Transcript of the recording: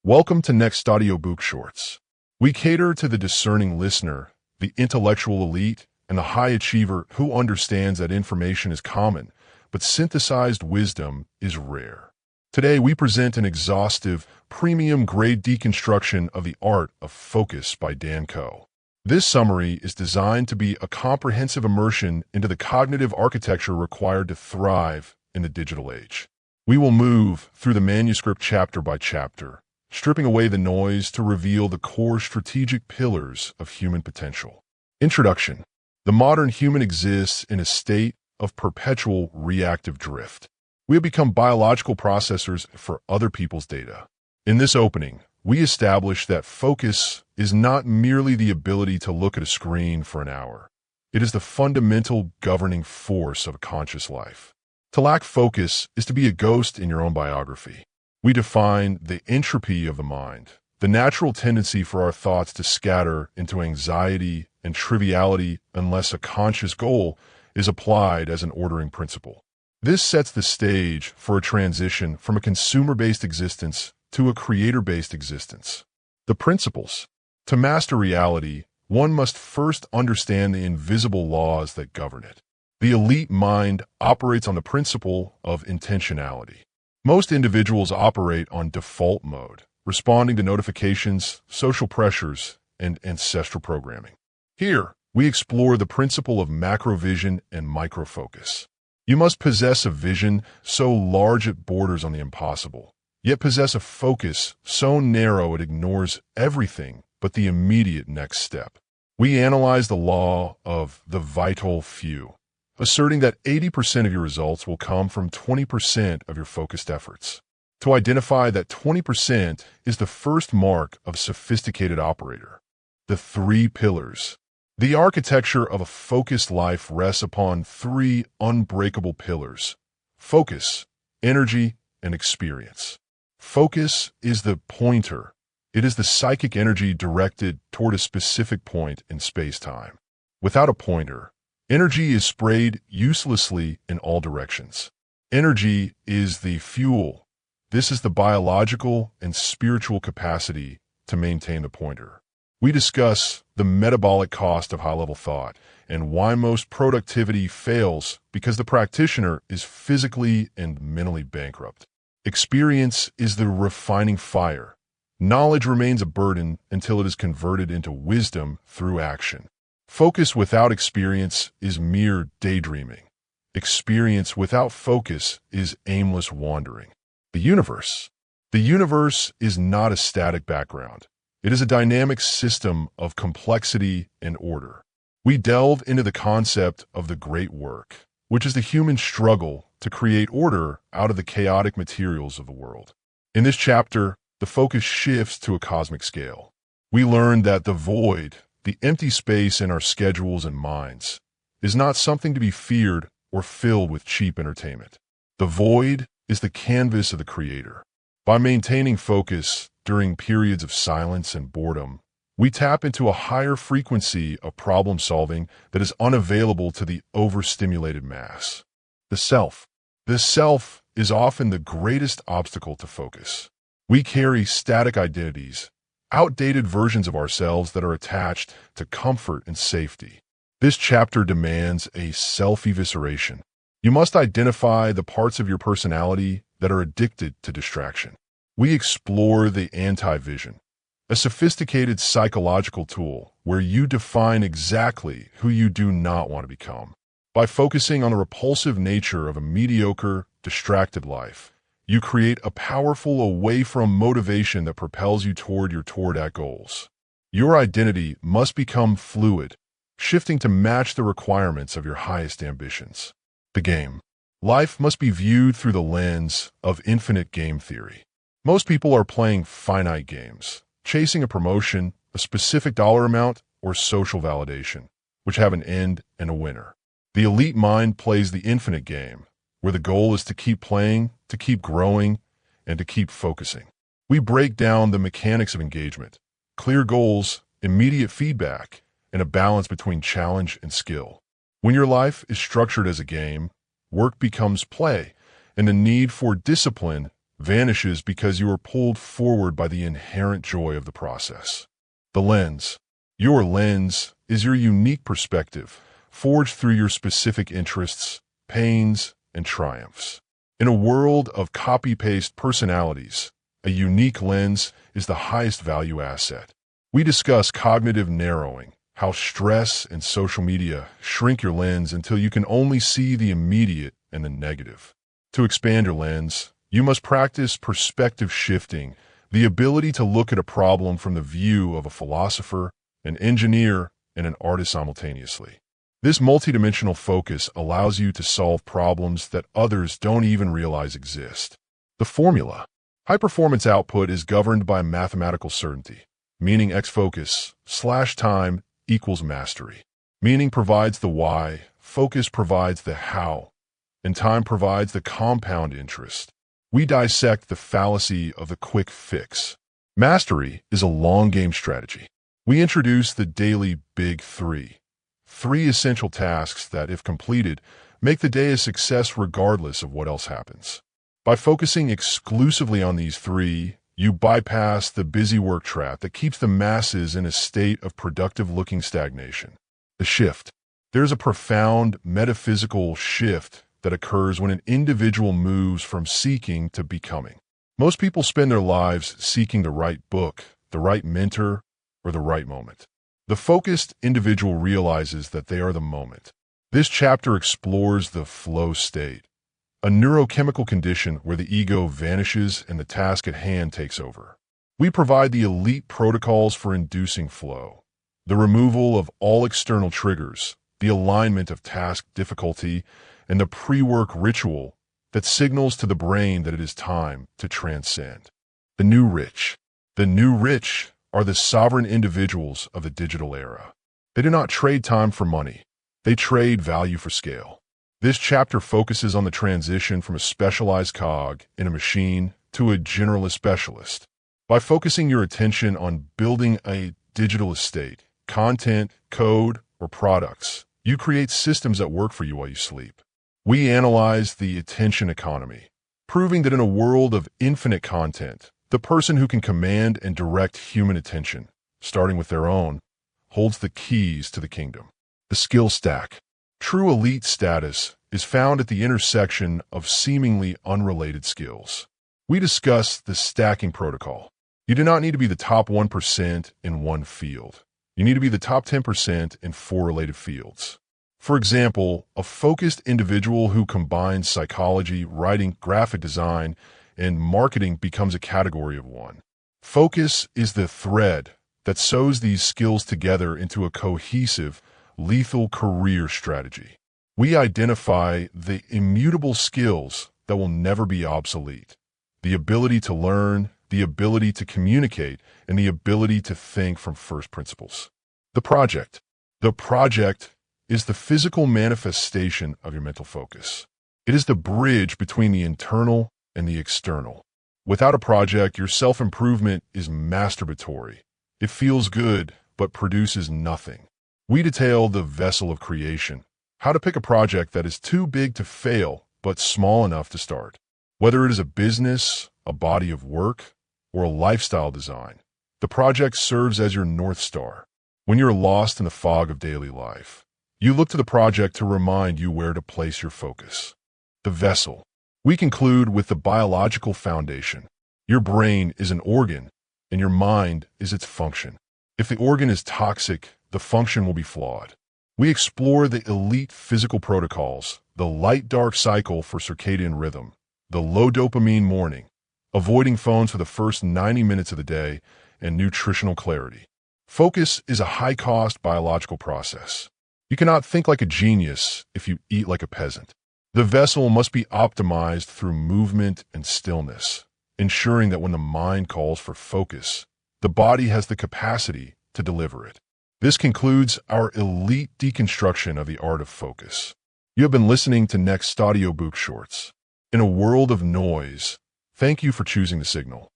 Welcome to NextaudiobookShorts. We cater to the discerning listener, the intellectual elite, and the high achiever who understands that information is common, but synthesized wisdom is rare. Today, we present an exhaustive, premium-grade deconstruction of the art of focus by Dan Koe. This summary is designed to be a comprehensive immersion into the cognitive architecture required to thrive in the digital age. We will move through the manuscript chapter by chapter, stripping away the noise to reveal the core strategic pillars of human potential. Introduction. The modern human exists in a state of perpetual reactive drift. We have become biological processors for other people's data. In this opening, we establish that focus is not merely the ability to look at a screen for an hour. It is the fundamental governing force of a conscious life. To lack focus is to be a ghost in your own biography. We define the entropy of the mind, the natural tendency for our thoughts to scatter into anxiety and triviality unless a conscious goal is applied as an ordering principle. This sets the stage for a transition from a consumer-based existence to a creator-based existence. The principles. To master reality, one must first understand the invisible laws that govern it. The elite mind operates on the principle of intentionality. Most individuals operate on default mode, responding to notifications, social pressures, and ancestral programming. Here, we explore the principle of macrovision and microfocus. You must possess a vision so large it borders on the impossible, yet possess a focus so narrow it ignores everything but the immediate next step. We analyze the law of the vital few, asserting that 80% of your results will come from 20% of your focused efforts. To identify that 20% is the first mark of a sophisticated operator. The three pillars. The architecture of a focused life rests upon three unbreakable pillars: focus, energy, and experience. Focus is the pointer. It is the psychic energy directed toward a specific point in space-time. Without a pointer, energy is sprayed uselessly in all directions. Energy is the fuel. This is the biological and spiritual capacity to maintain the pointer. We discuss the metabolic cost of high-level thought and why most productivity fails because the practitioner is physically and mentally bankrupt. Experience is the refining fire. Knowledge remains a burden until it is converted into wisdom through action. Focus without experience is mere daydreaming. Experience without focus is aimless wandering. The universe. The universe is not a static background. It is a dynamic system of complexity and order. We delve into the concept of the great work, which is the human struggle to create order out of the chaotic materials of the world. In this chapter, the focus shifts to a cosmic scale. We learn that the void, the empty space in our schedules and minds, is not something to be feared or filled with cheap entertainment. The void is the canvas of the creator. By maintaining focus during periods of silence and boredom, we tap into a higher frequency of problem solving that is unavailable to the overstimulated mass. The self. The self is often the greatest obstacle to focus. We carry static identities, outdated versions of ourselves that are attached to comfort and safety. This chapter demands a self-evisceration. You must identify the parts of your personality that are addicted to distraction. We explore the anti-vision, a sophisticated psychological tool where you define exactly who you do not want to become. By focusing on the repulsive nature of a mediocre, distracted life, you create a powerful away-from motivation that propels you toward your toward-at goals. Your identity must become fluid, shifting to match the requirements of your highest ambitions. The game. Life must be viewed through the lens of infinite game theory. Most people are playing finite games, chasing a promotion, a specific dollar amount, or social validation, which have an end and a winner. The elite mind plays the infinite game, where the goal is to keep playing, to keep growing, and to keep focusing. We break down the mechanics of engagement, clear goals, immediate feedback, and a balance between challenge and skill. When your life is structured as a game, work becomes play, and the need for discipline vanishes because you are pulled forward by the inherent joy of the process. The lens. Your lens is your unique perspective, forged through your specific interests, pains, and triumphs. In a world of copy-paste personalities, a unique lens is the highest value asset. We discuss cognitive narrowing, how stress and social media shrink your lens until you can only see the immediate and the negative. To expand your lens, you must practice perspective shifting, the ability to look at a problem from the view of a philosopher, an engineer, and an artist simultaneously. This multidimensional focus allows you to solve problems that others don't even realize exist. The formula. High-performance output is governed by mathematical certainty, meaning X-focus/time equals mastery. Meaning provides the why, focus provides the how, and time provides the compound interest. We dissect the fallacy of the quick fix. Mastery is a long-game strategy. We introduce the daily Big Three. Three essential tasks that, if completed, make the day a success regardless of what else happens. By focusing exclusively on these three, you bypass the busy work trap that keeps the masses in a state of productive-looking stagnation. The shift. There's a profound metaphysical shift that occurs when an individual moves from seeking to becoming. Most people spend their lives seeking the right book, the right mentor, or the right moment. The focused individual realizes that they are the moment. This chapter explores the flow state, a neurochemical condition where the ego vanishes and the task at hand takes over. We provide the elite protocols for inducing flow, the removal of all external triggers, the alignment of task difficulty, and the pre-work ritual that signals to the brain that it is time to transcend. The new rich. The new rich are the sovereign individuals of the digital era. They do not trade time for money. They trade value for scale. This chapter focuses on the transition from a specialized cog in a machine to a generalist specialist. By focusing your attention on building a digital estate, content, code, or products, you create systems that work for you while you sleep. We analyze the attention economy, proving that in a world of infinite content, the person who can command and direct human attention, starting with their own, holds the keys to the kingdom. The skill stack. True elite status is found at the intersection of seemingly unrelated skills. We discuss the stacking protocol. You do not need to be the top 1% in one field. You need to be the top 10% in 4 related fields. For example, a focused individual who combines psychology, writing, graphic design, and marketing becomes a category of 1. Focus is the thread that sews these skills together into a cohesive, lethal career strategy. We identify the immutable skills that will never be obsolete. The ability to learn, the ability to communicate, and the ability to think from first principles. The project. The project is the physical manifestation of your mental focus. It is the bridge between the internal and the external. Without a project, your self-improvement is masturbatory. It feels good, but produces nothing. We detail the vessel of creation, how to pick a project that is too big to fail, but small enough to start. Whether it is a business, a body of work, or a lifestyle design, the project serves as your North Star. When you're lost in the fog of daily life, you look to the project to remind you where to place your focus. The vessel. We conclude with the biological foundation. Your brain is an organ, and your mind is its function. If the organ is toxic, the function will be flawed. We explore the elite physical protocols, the light-dark cycle for circadian rhythm, the low dopamine morning, avoiding phones for the first 90 minutes of the day, and nutritional clarity. Focus is a high-cost biological process. You cannot think like a genius if you eat like a peasant. The vessel must be optimized through movement and stillness, ensuring that when the mind calls for focus, the body has the capacity to deliver it. This concludes our elite deconstruction of the art of focus. You have been listening to Next Audiobook Shorts. In a world of noise, thank you for choosing the signal.